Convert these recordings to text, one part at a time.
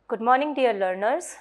Good morning dear learners,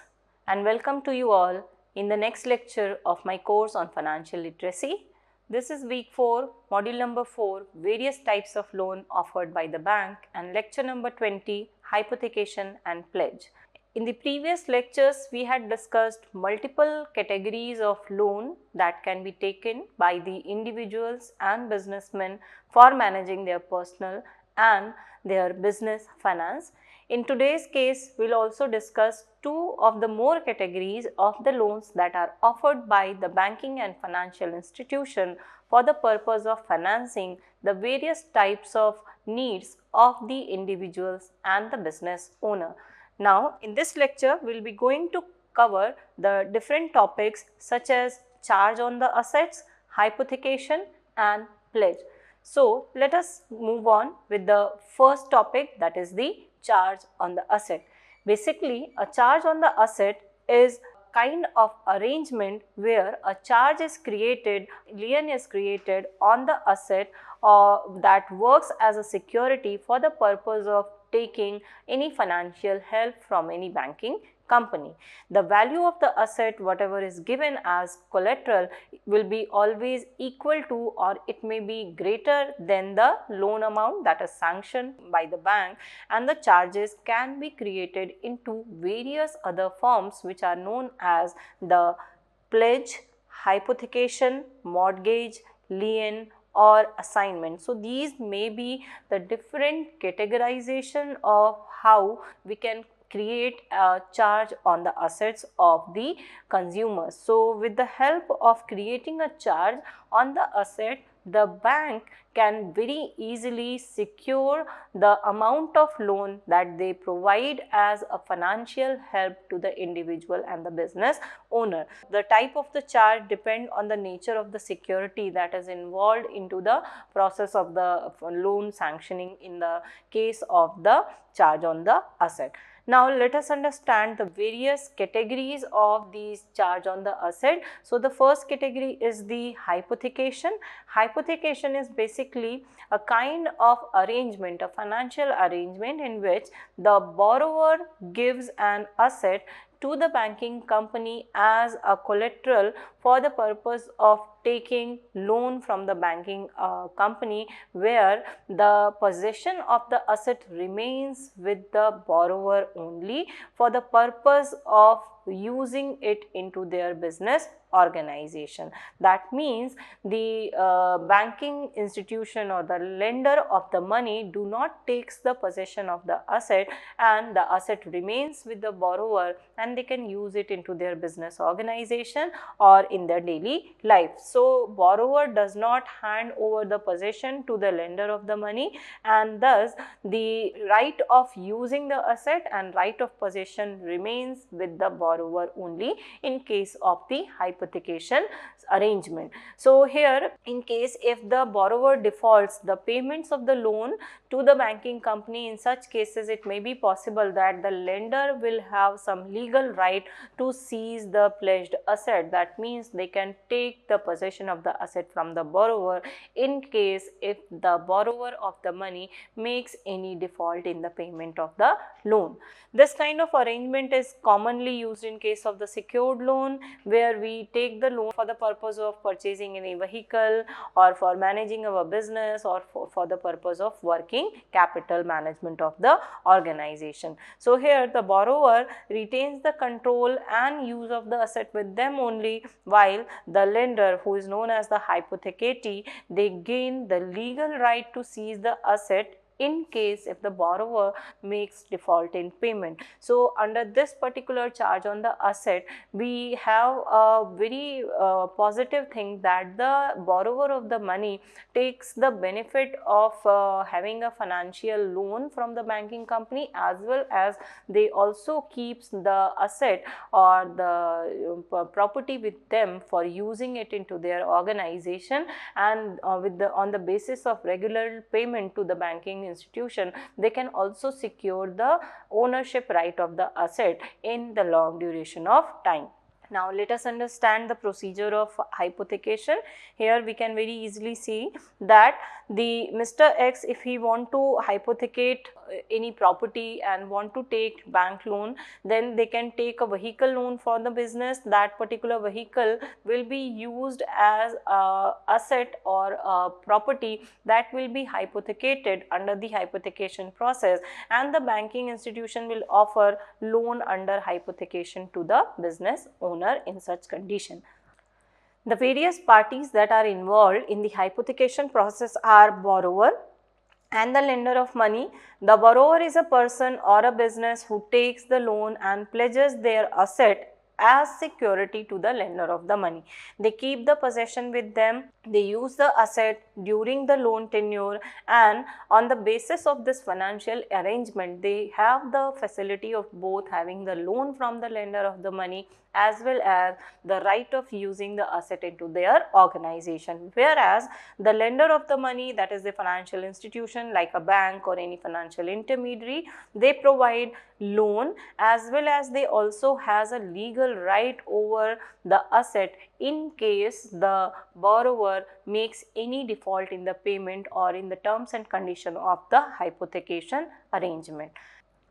and welcome to you all in the next lecture of my course on financial literacy. This is week 4, module number 4, various types of loan offered by the bank, and lecture number 20, hypothecation and pledge. In the previous lectures, we had discussed multiple categories of loan that can be taken by the individuals and businessmen for managing their personal and their business finance. In today's case, we will also discuss two of the more categories of the loans that are offered by the banking and financial institution for the purpose of financing the various types of needs of the individuals and the business owner. Now, in this lecture, we will be going to cover the different topics such as charge on the assets, hypothecation and pledge. So, let us move on with the first topic, that is the charge on the asset. Basically, a charge on the asset is kind of arrangement where a charge is created, lien is created on the asset that works as a security for the purpose of taking any financial help from any banking company. The value of the asset, whatever is given as collateral, will be always equal to, or it may be greater than, the loan amount that is sanctioned by the bank, and the charges can be created into various other forms which are known as the pledge, hypothecation, mortgage, lien or assignment. So, these may be the different categorization of how we can create a charge on the assets of the consumers. So, with the help of creating a charge on the asset, the bank can very easily secure the amount of loan that they provide as a financial help to the individual and the business owner. The type of the charge depend on the nature of the security that is involved into the process of the loan sanctioning in the case of the charge on the asset. Now, let us understand the various categories of these charge on the asset. So, the first category is the hypothecation. Hypothecation is basically a kind of arrangement, a financial arrangement in which the borrower gives an asset to the banking company as a collateral for the purpose of taking loan from the banking company, where the possession of the asset remains with the borrower only for the purpose of using it into their business organization. That means the banking institution or the lender of the money do not takes the possession of the asset, and the asset remains with the borrower and they can use it into their business organization or in their daily life. So, borrower does not hand over the possession to the lender of the money, and thus the right of using the asset and right of possession remains with the borrower only in case of the hypothecation arrangement. So, here in case if the borrower defaults the payments of the loan to the banking company, in such cases it may be possible that the lender will have some legal right to seize the pledged asset. That means they can take the possession of the asset from the borrower in case if the borrower of the money makes any default in the payment of the loan. This kind of arrangement is commonly used in case of the secured loan, where we take the loan for the purpose of purchasing any vehicle or for managing our business or for the purpose of working capital management of the organization. So, here the borrower retains the control and use of the asset with them only, while the lender, who is known as the hypothecatee, they gain the legal right to seize the asset in case if the borrower makes default in payment. So, under this particular charge on the asset, we have a very positive thing that the borrower of the money takes the benefit of having a financial loan from the banking company, as well as they also keeps the asset or the property with them for using it into their organization, and on the basis of regular payment to the banking institution, they can also secure the ownership right of the asset in the long duration of time. Now let us understand the procedure of hypothecation. Here we can very easily see that the Mr. X, if he want to hypothecate any property and want to take bank loan, then they can take a vehicle loan for the business. That particular vehicle will be used as a asset or a property that will be hypothecated under the hypothecation process, and the banking institution will offer loan under hypothecation to the business owner in such condition. The various parties that are involved in the hypothecation process are borrower and the lender of money. The borrower is a person or a business who takes the loan and pledges their asset as security to the lender of the money. They keep the possession with them, they use the asset during the loan tenure, and on the basis of this financial arrangement, they have the facility of both having the loan from the lender of the money as well as the right of using the asset into their organization. Whereas the lender of the money, that is the financial institution like a bank or any financial intermediary, they provide loan as well as they also has a legal right over the asset in case the borrower makes any default in the payment or in the terms and condition of the hypothecation arrangement.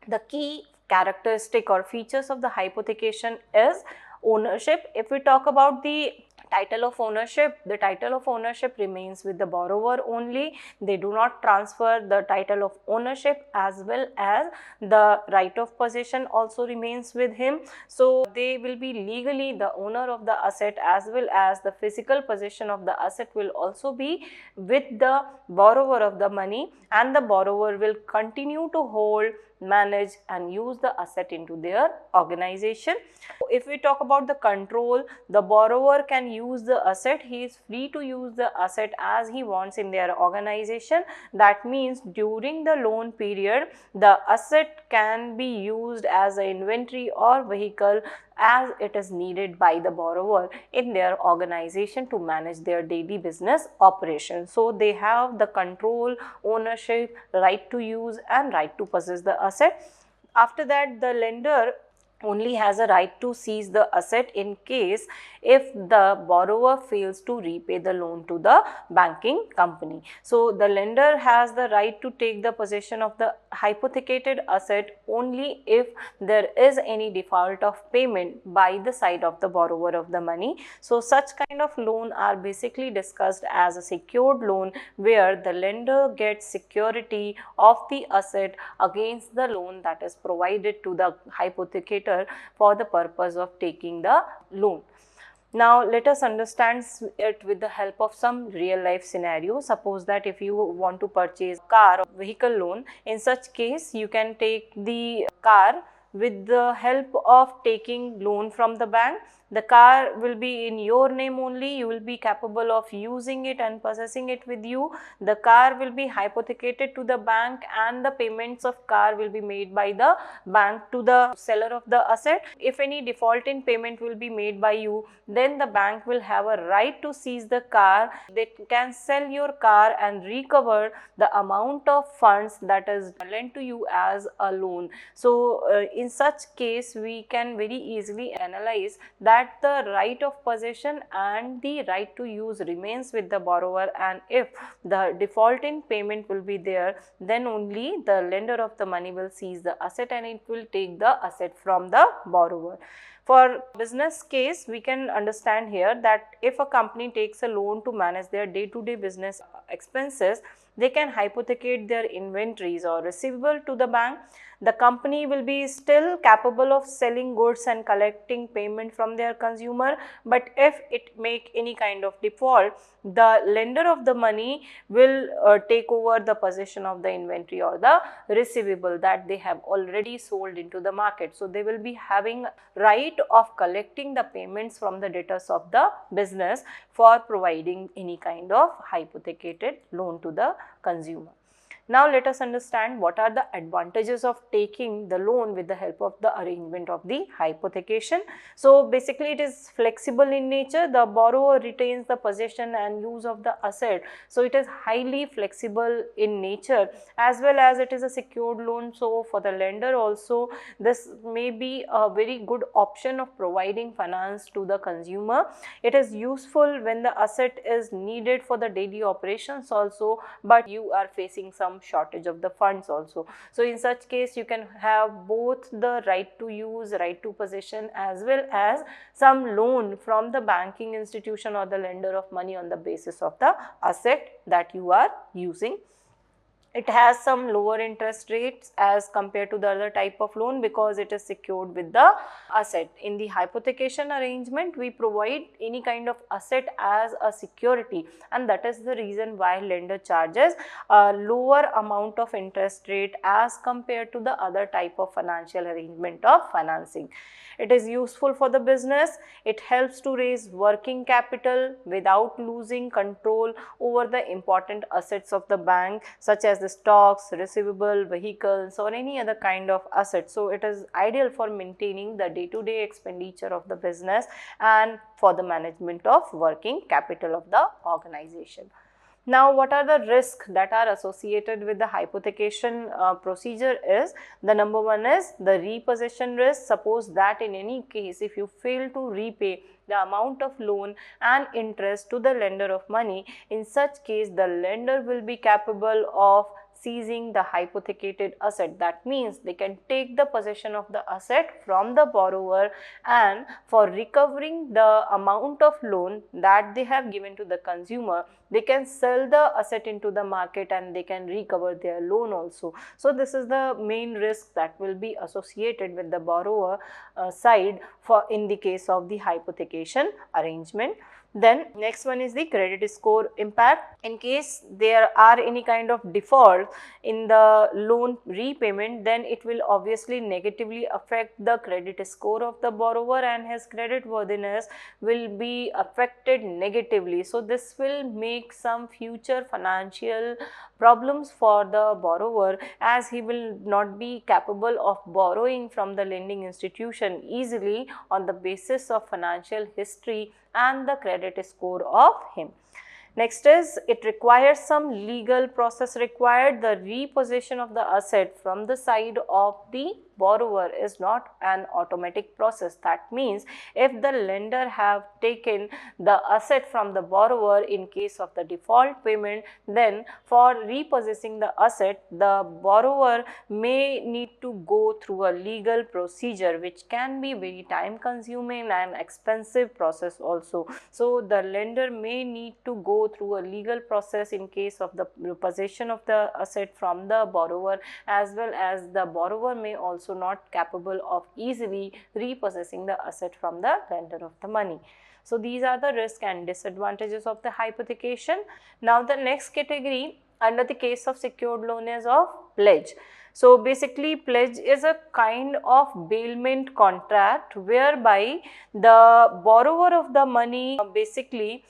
The key characteristic or features of the hypothecation is ownership. If we talk about the title of ownership, the title of ownership remains with the borrower only. They do not transfer the title of ownership, as well as the right of possession also remains with him. So they will be legally the owner of the asset, as well as the physical possession of the asset will also be with the borrower of the money, and the borrower will continue to hold, manage and use the asset into their organization. If we talk about the control, the borrower can use the asset. He is free to use the asset as he wants in their organization. That means during the loan period, the asset can be used as an inventory or vehicle as it is needed by the borrower in their organization to manage their daily business operations. So they have the control, ownership, right to use and right to possess the asset. After that, the lender only has a right to seize the asset in case if the borrower fails to repay the loan to the banking company. So the lender has the right to take the possession of the hypothecated asset only if there is any default of payment by the side of the borrower of the money. So such kind of loan are basically discussed as a secured loan, where the lender gets security of the asset against the loan that is provided to the hypothecator for the purpose of taking the loan. Now let us understand it with the help of some real life scenario. Suppose that if you want to purchase car or vehicle loan, in such case you can take the car with the help of taking loan from the bank. The car will be in your name only, you will be capable of using it and possessing it with you. The car will be hypothecated to the bank and the payments of car will be made by the bank to the seller of the asset. If any default in payment will be made by you, then the bank will have a right to seize the car. They can sell your car and recover the amount of funds that is lent to you as a loan. So in such case, we can very easily analyze that the right of possession and the right to use remains with the borrower, and if the default in payment will be there, then only the lender of the money will seize the asset and it will take the asset from the borrower. For business case, we can understand here that if a company takes a loan to manage their day-to-day business expenses, they can hypothecate their inventories or receivable to the bank. The company will be still capable of selling goods and collecting payment from their consumer, but if it make any kind of default, the lender of the money will take over the possession of the inventory or the receivable that they have already sold into the market. So they will be having right of collecting the payments from the debtors of the business for providing any kind of hypothecated loan to the consumer. Now let us understand what are the advantages of taking the loan with the help of the arrangement of the hypothecation. So basically it is flexible in nature. The borrower retains the possession and use of the asset. So it is highly flexible in nature, as well as it is a secured loan. So for the lender also, this may be a very good option of providing finance to the consumer. It is useful when the asset is needed for the daily operations also, but you are facing some shortage of the funds also. So in such case, you can have both the right to use, right to possession, as well as some loan from the banking institution or the lender of money on the basis of the asset that you are using. It has some lower interest rates as compared to the other type of loan because it is secured with the asset. In the hypothecation arrangement, we provide any kind of asset as a security, and that is the reason why lender charges a lower amount of interest rate as compared to the other type of financial arrangement of financing. It is useful for the business. It helps to raise working capital without losing control over the important assets of the bank, such as the stocks, receivable, vehicles, or any other kind of asset. So it is ideal for maintaining the day-to-day expenditure of the business and for the management of working capital of the organization. Now, what are the risks that are associated with the hypothecation procedure is, the number one is the repossession risk. Suppose that in any case, if you fail to repay the amount of loan and interest to the lender of money, in such case the lender will be capable of seizing the hypothecated asset. That means they can take the possession of the asset from the borrower, and for recovering the amount of loan that they have given to the consumer, they can sell the asset into the market and they can recover their loan also. So this is the main risk that will be associated with the borrower side for in the case of the hypothecation arrangement. Then next one is the credit score impact. In case there are any kind of default in the loan repayment, then it will obviously negatively affect the credit score of the borrower and his credit worthiness will be affected negatively. So this will make some future financial problems for the borrower, as he will not be capable of borrowing from the lending institution easily on the basis of financial history and the credit score of him. Next is, it requires some legal process required. The repossession of the asset from the side of the borrower is not an automatic process. That means if the lender have taken the asset from the borrower in case of the default payment, then for repossessing the asset, the borrower may need to go through a legal procedure, which can be very time consuming and expensive process also. So the lender may need to go through a legal process in case of the possession of the asset from the borrower, as well as the borrower may also not capable of easily repossessing the asset from the lender of the money. So these are the risks and disadvantages of the hypothecation. Now the next category under the case of secured loan is of pledge. So basically pledge is a kind of bailment contract whereby the borrower of the money basically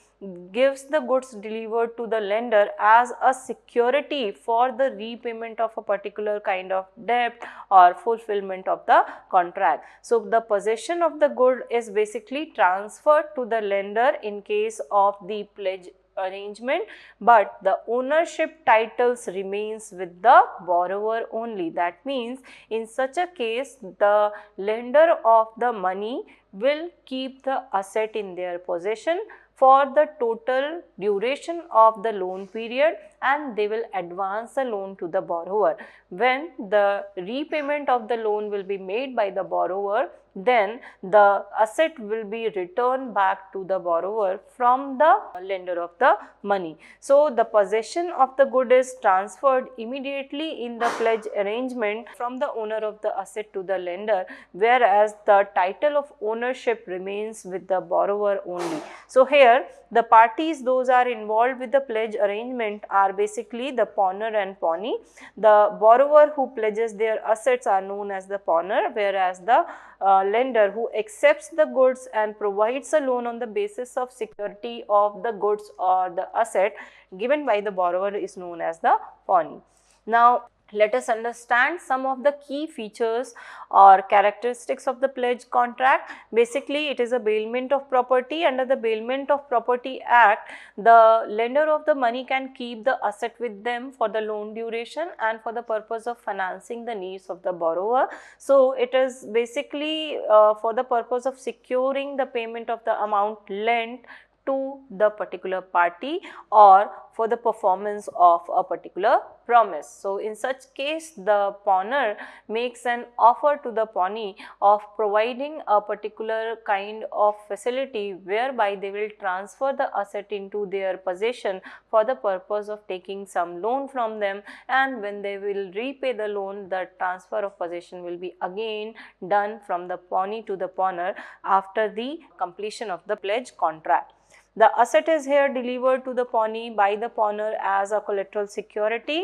gives the goods delivered to the lender as a security for the repayment of a particular kind of debt or fulfillment of the contract. So the possession of the good is basically transferred to the lender in case of the pledge arrangement, but the ownership titles remains with the borrower only. That means in such a case, the lender of the money will keep the asset in their possession for the total duration of the loan period, and they will advance the loan to the borrower. When the repayment of the loan will be made by the borrower, then the asset will be returned back to the borrower from the lender of the money. So the possession of the good is transferred immediately in the pledge arrangement from the owner of the asset to the lender, whereas the title of ownership remains with the borrower only. So here the parties those are involved with the pledge arrangement are basically the pawner and pawnee. The borrower who pledges their assets are known as the pawner, whereas the lender who accepts the goods and provides a loan on the basis of security of the goods or the asset given by the borrower is known as the pawnee. Now, let us understand some of the key features or characteristics of the pledge contract. Basically, it is a bailment of property. Under the Bailment of Property Act, the lender of the money can keep the asset with them for the loan duration and for the purpose of financing the needs of the borrower. So, it is basically for the purpose of securing the payment of the amount lent to the particular party or for the performance of a particular promise. So, in such case, the pawner makes an offer to the pawnee of providing a particular kind of facility whereby they will transfer the asset into their possession for the purpose of taking some loan from them, and when they will repay the loan, the transfer of possession will be again done from the pawnee to the pawner after the completion of the pledge contract. The asset is here delivered to the pawnee by the pawner as a collateral security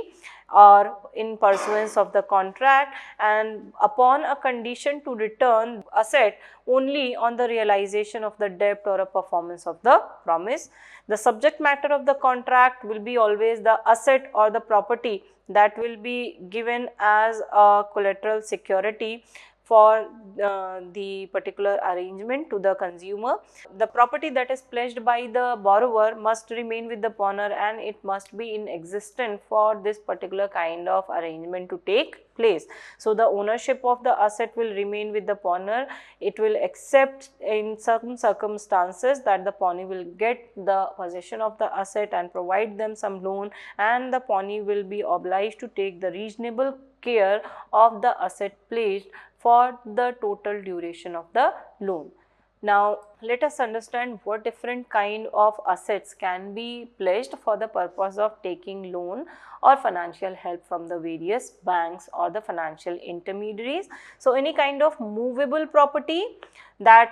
or in pursuance of the contract, and upon a condition to return asset only on the realization of the debt or a performance of the promise. The subject matter of the contract will be always the asset or the property that will be given as a collateral security for the particular arrangement to the consumer. The property that is pledged by the borrower must remain with the pawner and it must be in existence for this particular kind of arrangement to take place. So, the ownership of the asset will remain with the pawner. It will accept in certain circumstances that the pawnee will get the possession of the asset and provide them some loan, and the pawnee will be obliged to take the reasonable care of the asset pledged for the total duration of the loan. Now, let us understand what different kind of assets can be pledged for the purpose of taking loan or financial help from the various banks or the financial intermediaries. So, any kind of movable property that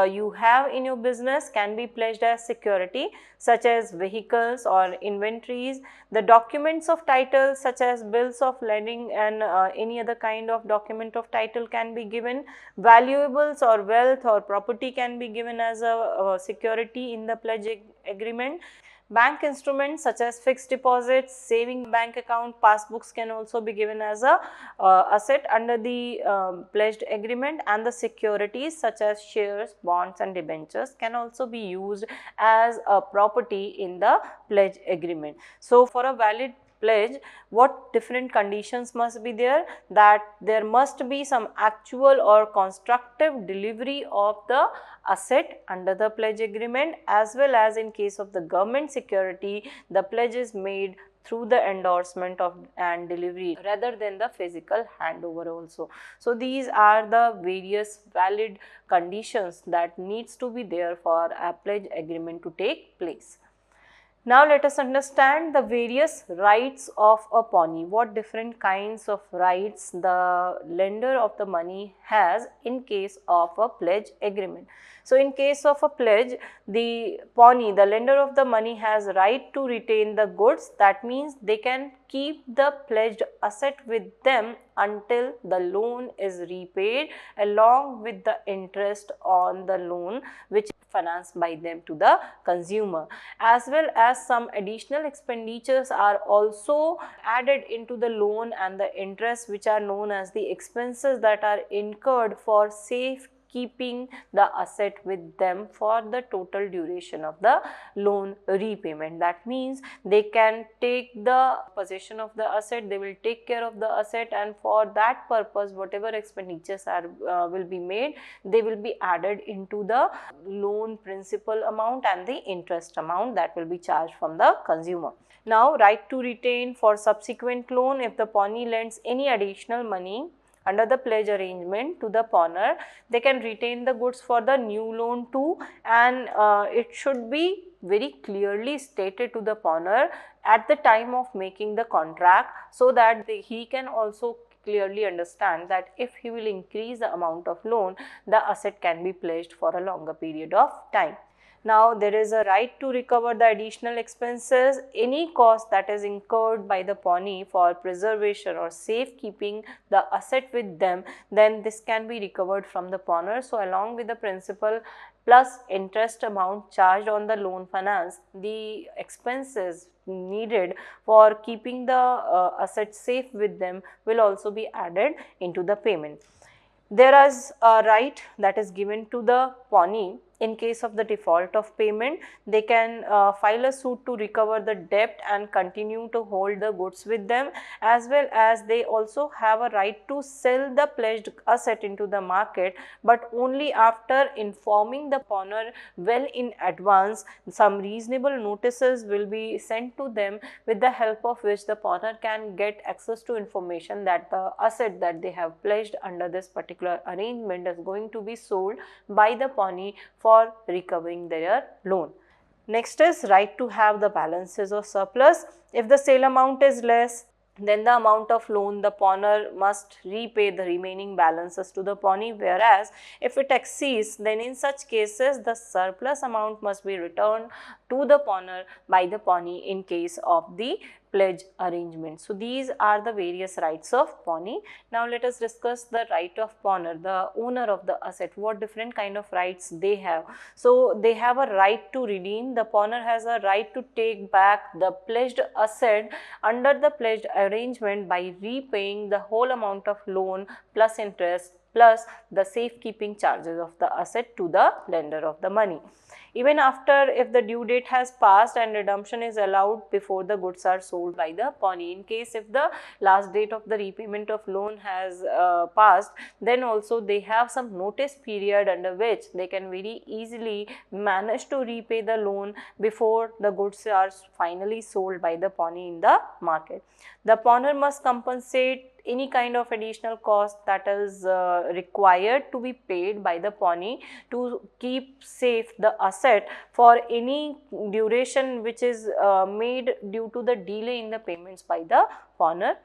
you have in your business can be pledged as security, such as vehicles or inventories. The documents of title such as bills of lading and any other kind of document of title can be given. Valuables or wealth or property can be given as a security in the pledge agreement. Bank instruments such as fixed deposits, saving bank account, passbooks can also be given as a asset under the pledged agreement, and the securities such as shares, bonds and debentures can also be used as a property in the pledge agreement. So, for a valid pledge, what different conditions must be there? That there must be some actual or constructive delivery of the asset under the pledge agreement, as well as in case of the government security, the pledge is made through the endorsement of and delivery rather than the physical handover also. So, these are the various valid conditions that needs to be there for a pledge agreement to take place. Now, let us understand the various rights of a pawnee, what different kinds of rights the lender of the money has in case of a pledge agreement. So, in case of a pledge, the pawnee, the lender of the money, has right to retain the goods. That means they can keep the pledged asset with them until the loan is repaid along with the interest on the loan which is financed by them to the consumer, as well as some additional expenditures are also added into the loan and the interest, which are known as the expenses that are incurred for safe keeping the asset with them for the total duration of the loan repayment. That means they can take the possession of the asset, they will take care of the asset, and for that purpose whatever expenditures are will be made, they will be added into the loan principal amount and the interest amount that will be charged from the consumer. Now, right to retain for subsequent loan: if the pawnee lends any additional money under the pledge arrangement to the pawner, they can retain the goods for the new loan too, and it should be very clearly stated to the pawner at the time of making the contract, so that he can also clearly understand that if he will increase the amount of loan, the asset can be pledged for a longer period of time. Now, there is a right to recover the additional expenses, any cost that is incurred by the pawnee for preservation or safekeeping the asset with them, then this can be recovered from the pawner. So, along with the principal plus interest amount charged on the loan finance, the expenses needed for keeping the assets safe with them will also be added into the payment. There is a right that is given to the pawnee in case of the default of payment. They can file a suit to recover the debt and continue to hold the goods with them, as well as they also have a right to sell the pledged asset into the market, but only after informing the pawner well in advance. Some reasonable notices will be sent to them, with the help of which the pawner can get access to information that the asset that they have pledged under this particular arrangement is going to be sold by the pawnee for recovering their loan. Next is right to have the balances or surplus. If the sale amount is less then the amount of loan, the pawner must repay the remaining balances to the pawnee, whereas if it exceeds, then in such cases the surplus amount must be returned to the pawner by the pawnee in case of the pledge arrangement. So these are the various rights of pawnee. Now let us discuss the right of pawner, the owner of the asset, what different kind of rights they have. So they have a right to redeem. The pawner has a right to take back the pledged asset under the pledged arrangement by repaying the whole amount of loan plus interest plus the safekeeping charges of the asset to the lender of the money. Even after, if the due date has passed and redemption is allowed before the goods are sold by the pawnee. In case if the last date of the repayment of loan has passed, then also they have some notice period under which they can very easily manage to repay the loan before the goods are finally sold by the pawnee in the market. The pawner must compensate any kind of additional cost that is required to be paid by the pawnee to keep safe the asset for any duration which is made due to the delay in the payments by the pawner.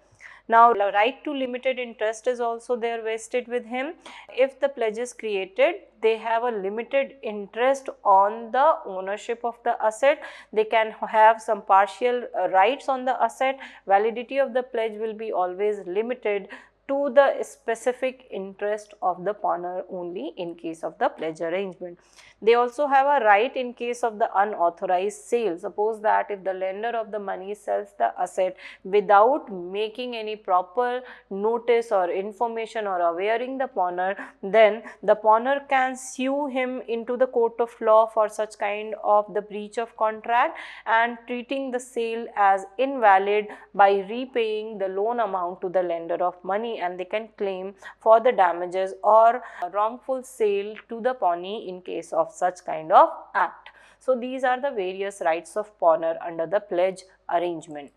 Now, the right to limited interest is also there vested with him. If the pledge is created, they have a limited interest on the ownership of the asset. They can have some partial rights on the asset. Validity of the pledge will be always limited to the specific interest of the pawner only in case of the pledge arrangement. They also have a right in case of the unauthorized sale. Suppose that if the lender of the money sells the asset without making any proper notice or information or awareing the pawner, then the pawner can sue him into the court of law for such kind of the breach of contract and treating the sale as invalid by repaying the loan amount to the lender of money, and they can claim for the damages or wrongful sale to the pawnee in case of such kind of act. So these are the various rights of pawner under the pledge arrangement.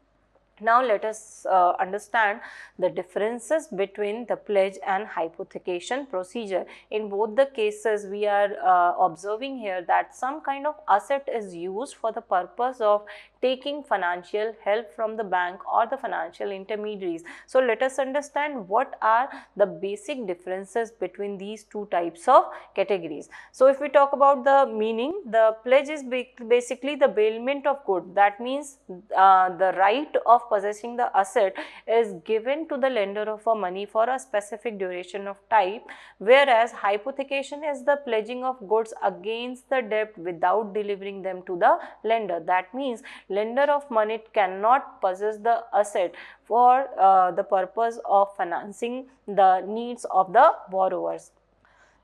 Now let us understand the differences between the pledge and hypothecation procedure. In both the cases, we are observing here that some kind of asset is used for the purpose of taking financial help from the bank or the financial intermediaries. So let us understand what are the basic differences between these two types of categories. So if we talk about the meaning, the pledge is basically the bailment of good. That means the right of possessing the asset is given to the lender of a money for a specific duration of time, whereas hypothecation is the pledging of goods against the debt without delivering them to the lender. That means lender of money cannot possess the asset for the purpose of financing the needs of the borrowers.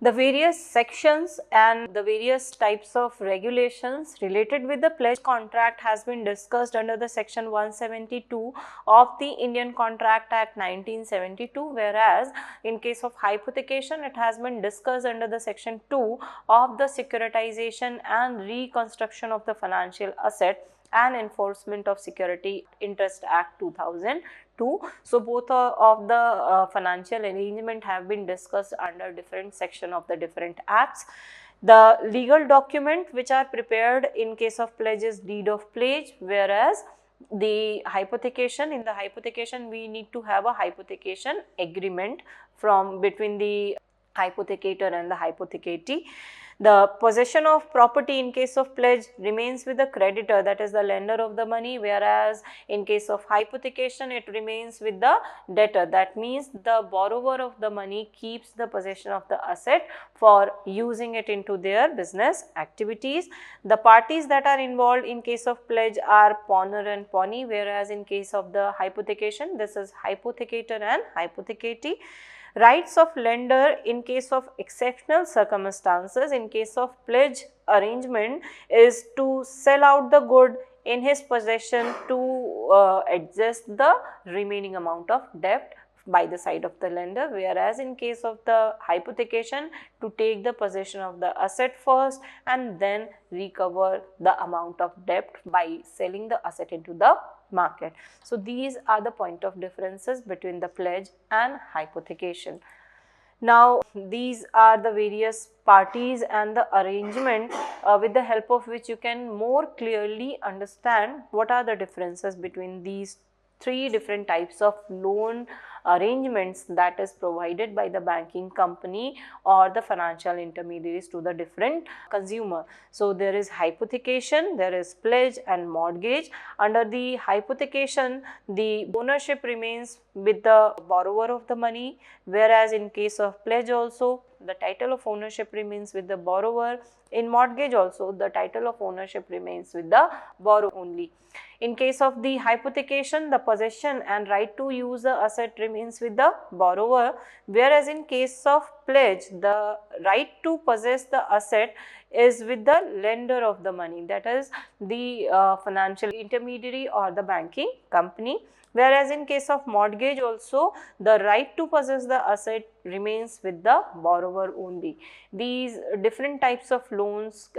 The various sections and the various types of regulations related with the pledge contract has been discussed under the section 172 of the Indian Contract Act 1972, whereas in case of hypothecation it has been discussed under the section 2 of the Securitization and Reconstruction of the Financial Asset and Enforcement of Security Interest Act 2002. So both of the financial arrangement have been discussed under different section of the different acts. The legal document which are prepared in case of pledge is deed of pledge, whereas the hypothecation, in the hypothecation we need to have a hypothecation agreement from between the hypothecator and the hypothecatee. The possession of property in case of pledge remains with the creditor, that is the lender of the money, whereas in case of hypothecation it remains with the debtor. That means the borrower of the money keeps the possession of the asset for using it into their business activities. The parties that are involved in case of pledge are pawner and pawnee, whereas in case of the hypothecation this is hypothecator and hypothecatee. Rights of lender in case of exceptional circumstances. In case of pledge arrangement is to sell out the good in his possession to adjust the remaining amount of debt by the side of the lender, whereas in case of the hypothecation to take the possession of the asset first and then recover the amount of debt by selling the asset into the market. So, these are the point of differences between the pledge and hypothecation. Now, these are the various parties and the arrangement with the help of which you can more clearly understand what are the differences between these three different types of loan arrangements that is provided by the banking company or the financial intermediaries to the different consumer. So, there is hypothecation, there is pledge and mortgage. Under the hypothecation, the ownership remains with the borrower of the money, whereas in case of pledge also the title of ownership remains with the borrower. In mortgage also the title of ownership remains with the borrower only. In case of the hypothecation, the possession and right to use the asset remains with the borrower, whereas in case of pledge, the right to possess the asset is with the lender of the money, that is the financial intermediary or the banking company. Whereas in case of mortgage also, the right to possess the asset remains with the borrower only. These different types of loans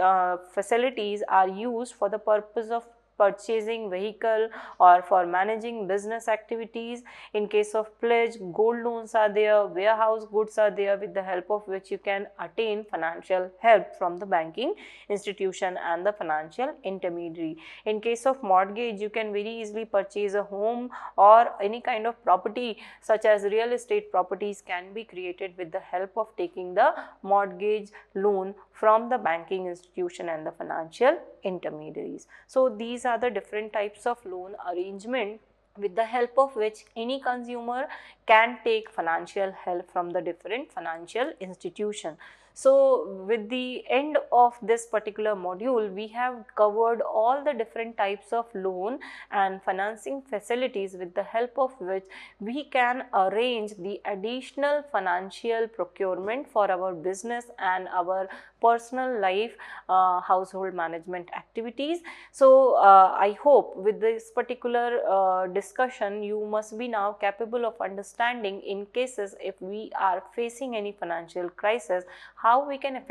facilities are used for the purpose of purchasing vehicle or for managing business activities. In case of pledge, gold loans are there, warehouse goods are there, with the help of which you can attain financial help from the banking institution and the financial intermediary. In case of mortgage, you can very easily purchase a home or any kind of property such as real estate properties can be created with the help of taking the mortgage loan from the banking institution and the financial intermediaries. So, these are the different types of loan arrangement with the help of which any consumer can take financial help from the different financial institution. So, with the end of this particular module, we have covered all the different types of loan and financing facilities with the help of which we can arrange the additional financial procurement for our business and our personal life household management activities. So, I hope with this particular discussion you must be now capable of understanding in cases if we are facing any financial crisis, how we can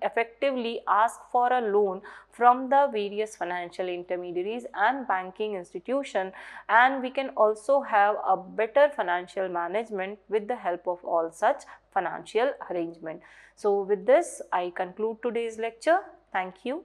effectively ask for a loan from the various financial intermediaries and banking institution, and we can also have a better financial management with the help of all such financial arrangement. So, with this I conclude today's lecture. Thank you.